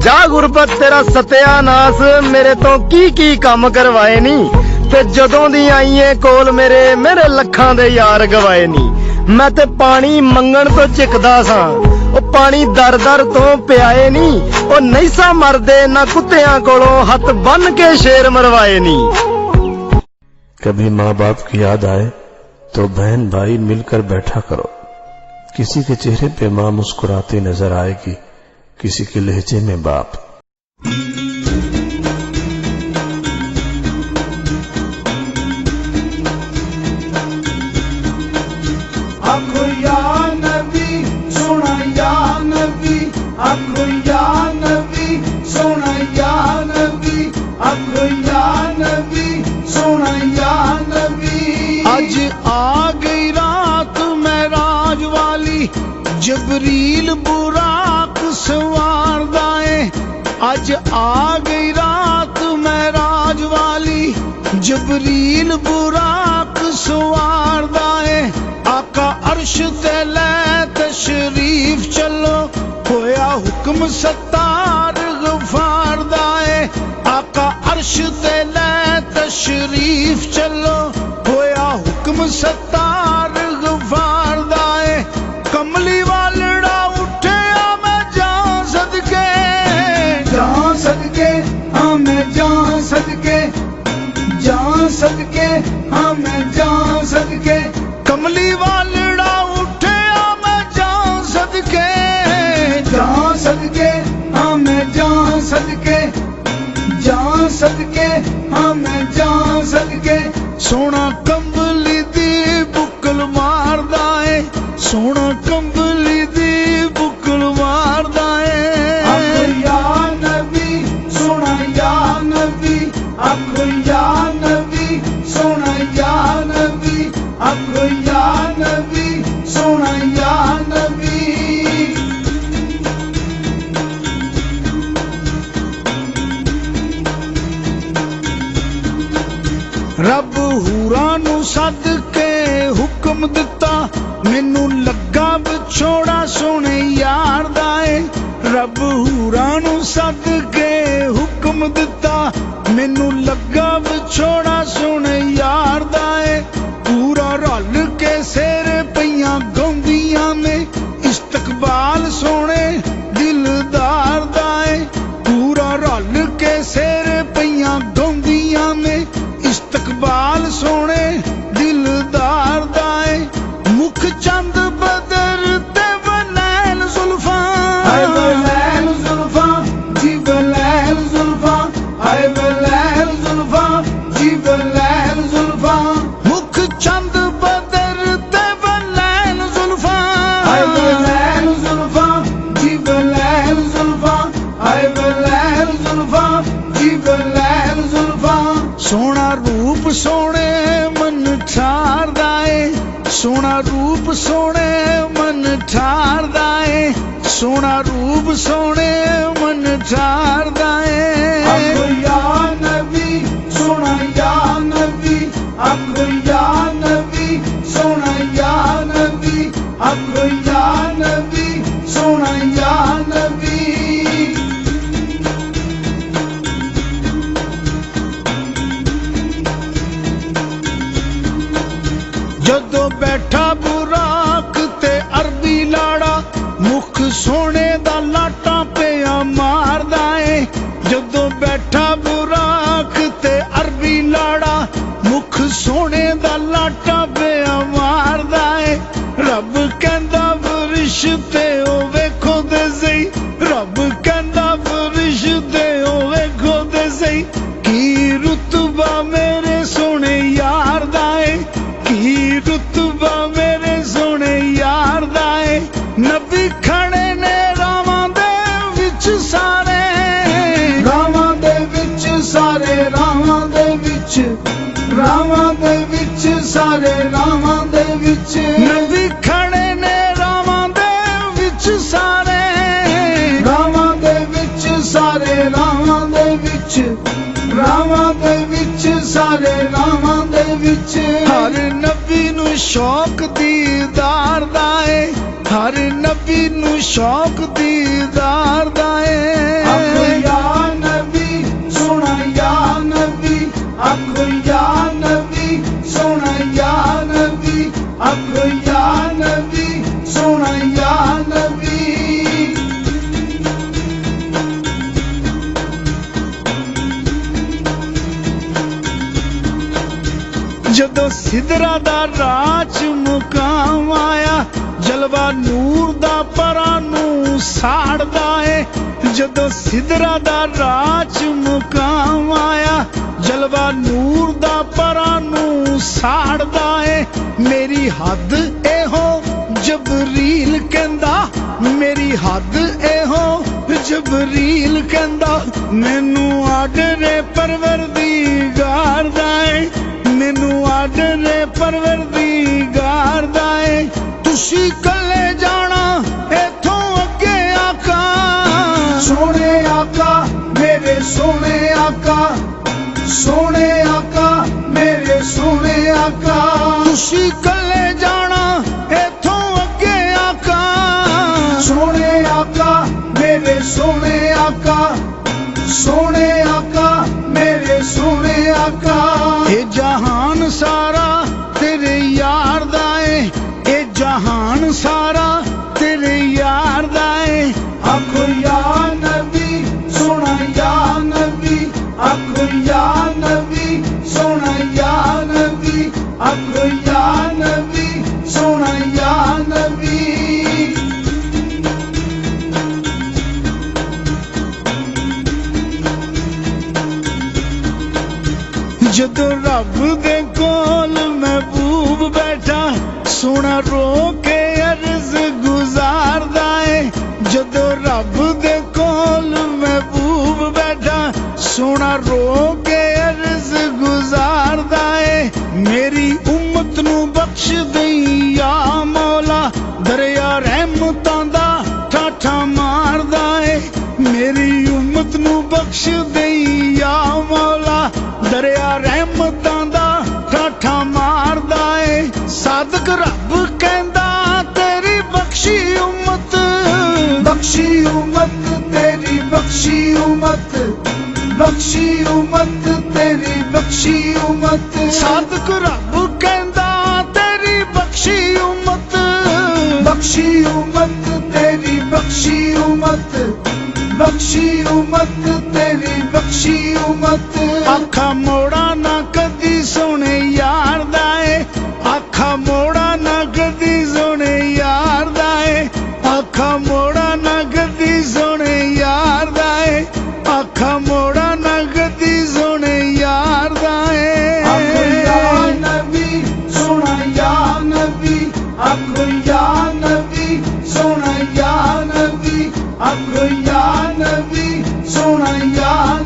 जा गुरबत तेरा सत्यानाश मेरे तो की काम करवाए नी ते जदों दी आई है कोल मेरे मेरे लखां दे यार गवाए नी। मैं ते पानी मंगण तो चिकदा सा ओ पानी दर दर तो पियाए नी ओ नहीं सा मरदे ना कुत्तियां कोलों हथ बन के शेर मरवाए नी। कभी माँ बाप की याद आए तो बहन भाई मिलकर बैठा करो। किसी के चेहरे पे माँ मुस्कुराती नजर आएगी, किसी के लहजे में बाप। आखो या नबी सोना या नबी, आखो या नबी सोना या नबी, आखो या नबी सोना या नबी। आज आ गई रात महराज वाली, जबरील बुराक सवारदा है। आज आ गई रात महराज वाली, जबरील बुराक सवारदा है। आका अर्श ते लै तशरीफ चलो, होया हुक्म सत्तार गफार दा है। आका अर्श ते लै तशरीफ चलो, होया हुक्म सत्तार गफार दा है। कमली वालड़ा उठे आ मैं जां सदके, जां सदके हाँ मैं जां सदके, जां सदके हाँ मैं जां सदके। कमली वालड़ा उठे आ मैं जां सदके, जां सदके हाँ मैं जां सदके, जां सदके हाँ मैं जां सदके। सोना कंबली दी बुकल मारदा है, सोना कंबली दी बुकल मारदा है। आखो या नबी सोना या नबी, आखो या नबी सोना या नबी, आखो या नबी सोना या नबी। रब हूरां नू सद के हुक्म दिता, मैनू लगा विछोड़ा सोने यार दा है। रब हूरां नू सद के हुक्म दिता, मैनू लगा विछोड़ा सोने यार दा है। पूरा रल के सिर पईयां गौंदियां ने, इस्तकबाल सोने दिलदार दा है। पूरा रल के सिर पईयां गौंदियां ने, इस्तकबाल सोने दिलदार दा है। मुख चंद बदर ते वलैल जुल्फां, हाय वलैल जुल्फां जी वलैल जुल्फां, हाय वलैल जुल्फां जी वलैल जुल्फां। मुख चंद बदर ते वलैल जुल्फां, हाय वलैल जुल्फां जी वलैल जुल्फां, हाय वलैल जुल्फां जी वलैल जुल्फां। सोना रूप सोने मन ठारदा है, सोना रूप सोने मन ठारदा है, सोना रूप सोने मन ठारदा है। आखो या नबी सोना या नबी, आखो या नबी सोना या नबी, आखो या नबी सोना या नबी। जदों बैठा बुराक ते अरबी लाड़ा, मुख सोने दा लाटा पिया मारदा है। जदों बैठा बुराक ते अरबी लाड़ा, मुख सोने दा लाटा पिया मारदा है। रब कहंदा फरिश ते ओ वेखो दे सही, रब कहंदा फरिश ते ओ वेखो दे सही। की रुतबा मेरे सोने यार दा है, की रुतबा मेरे सोने यार दा है। नबी खड़े ने रावां दे विच सारे, रावां दे विच सारे, रावां दे विच, रावां दे विच सारे, रावां दे विच। नबी खड़े ने रावां दे विच सारे, रावां दे विच सारे, रावां दे विच, रावां दे विच सारे, रावां दे विच। हर नबी नू शौक दीदार दा है, हर नबी नू शौक दीदार दा है। ਜਦੋਂ ਸਿਦਰਾ ਦਾ ਰਾਜ ਮੁਕਾਮ ਆਇਆ ਜਲਵਾ ਨੂਰ ਦਾ ਪਰਾਂ ਨੂੰ ਸਾੜਦਾ ਏ ਜਦੋਂ ਸਿਦਰਾ ਦਾ ਰਾਜ ਮੁਕਾਮ ਆਇਆ ਜਲਵਾ ਨੂਰ ਦਾ ਪਰਾਂ ਨੂੰ ਸਾੜਦਾ ਏ ਮੇਰੀ ਹੱਦ ਇਹੋ ਜਬਰੀਲ ਕਹਿੰਦਾ ਮੇਰੀ ਹੱਦ ਇਹੋ ਜਬਰੀਲ ਕਹਿੰਦਾ ਮੈਨੂੰ ਆਡਰੇ ਪਰਵਰਦੀਗਾਰ ਦਾ ਏ ਮੈਨੂੰ ਆਡਰੇ ਪਰਵਰਦੀਗਾਰ ਦਾ ਏ ਤੁਸੀਂ ਕੱਲੇ ਜਾਣਾ ਇਥੋਂ ਅੱਗੇ ਆਕਾ ਸੋਹਣੇ ਆਕਾ ਮੇਰੇ ਸੋਹਣੇ ਆਕਾ ਸੋਹਣੇ ਆਕਾ ਮੇਰੇ ਸੋਹਣੇ ਆਕਾ ਤੁਸੀਂ ਕੱਲੇ ਜਾਣਾ ਇਥੋਂ ਅੱਗੇ ਆਕਾ ਸੋਹਣੇ ਆਕਾ ਮੇਰੇ ਸੋਹਣੇ ਆਕਾ ਸੋਹਣੇ ਆਕਾ ਮੇਰੇ ਸੋਹਣੇ ਆਕਾ ਇਹ ਜਹਾਨ ਸਾਰਾ ਤੇਰੇ ਯਾਰ ਦਾ ਏ ਇਹ ਜਹਾਨ ਸਾਰਾ ਤੇਰੇ ਯਾਰ ਦਾ ਏ ਆਖੋ ਯਾ ਨਬੀ ਸੋਹਣਾ ਯਾ ਨਬੀ ਆਖੋ ਯਾ ਨਬੀ ਸੋਹਣਾ ਯਾ ਨਬੀ ਆਖੋ ਯਾ ਨਬੀ ਸੋਹਣਾ ਯਾ ਨਬੀ ਜਦੋਂ ਰੱਬ ਦੇ ਕੋਲ ਮਹਿਬੂਬ ਬੈਠਾ ਸੋਹਣਾ ਰੋ ਕੇ ਅਰਜ਼ ਗੁਜ਼ਾਰਦਾ ਏ ਜਦੋਂ ਰੱਬ ਦੇ ਕੋਲ ਮਹਿਬੂਬ ਬੈਠਾ ਸੋਹਣਾ ਰੋ ਕੇ ਅਰਜ਼ ਗੁਜ਼ਾਰਦਾ ਏ ਮੇਰੀ ਉਮਤ ਨੂੰ ਬਖਸ਼ ਦੇਈ ਯਾ ਮੌਲਾ ਦਰਿਆ ਰਹਿਮਤਾਂ ਦਾ ਠਾਠਾ ਮਾਰਦਾ ਏ ਮੇਰੀ ਉਮਤ ਨੂੰ ਬਖਸ਼ ਦੇਈ ਯਾ ਮੌਲਾ ਦਰਿਆ ਰਹਿਮਤਾਂ ਦਾ ਠਾਠਾ ਮਾਰਦਾ ਏ ਸਾਦਕ ਰੱਬ ਕਹਿੰਦਾ ਤੇਰੀ ਬਖਸ਼ੀ ਉਮਤ ਤੇਰੀ ਬਖਸ਼ੀ ਉਮਤ ਤੇਰੀ ਬਖਸ਼ੀ ਉਮਤ ਸਾਦਕ ਰੱਬ ਕਹਿੰਦਾ ਤੇਰੀ ਬਖਸ਼ੀ ਉਮਤ ਤੇਰੀ ਬਖਸ਼ੀ ਉਮਤ ਤੇਰੀ ਬਖਸ਼ੀ ਉਮਤ ਅੱਖਾਂ ਮੋੜਾ ਨਾ ਕਦੀ ਸੋਹਣੇ ਯਾਰ ਦਾ ਏ ਅੱਖਾਂ ਮੋੜਾ ਨਾ ਕਦੀ ਸੋਹਣੇ ਯਾਰ ਦਾ ਏ ਅੱਖਾਂ ਮੋੜਾ ਨਾ ਕਦੀ ਸੋਹਣੇ ਯਾਰ ਦਾ ਏ ਅੱਖਾਂ ਮੋੜਾ ਨਾ ਕਦੀ ਸੋਹਣੇ ਯਾਰ ਦਾ ਏ ਆਖੋ ਯਾ ਨਬੀ ਸੋਹਣਾ ਯਾ ਨਬੀ ਆਖੋ ਯਾ ਨਬੀ ਸੋਹਣਾ ਯਾ ਨਬੀ ਆਖੋ ਯਾ ਨਬੀ ਸੋਹਣਾ ਯਾ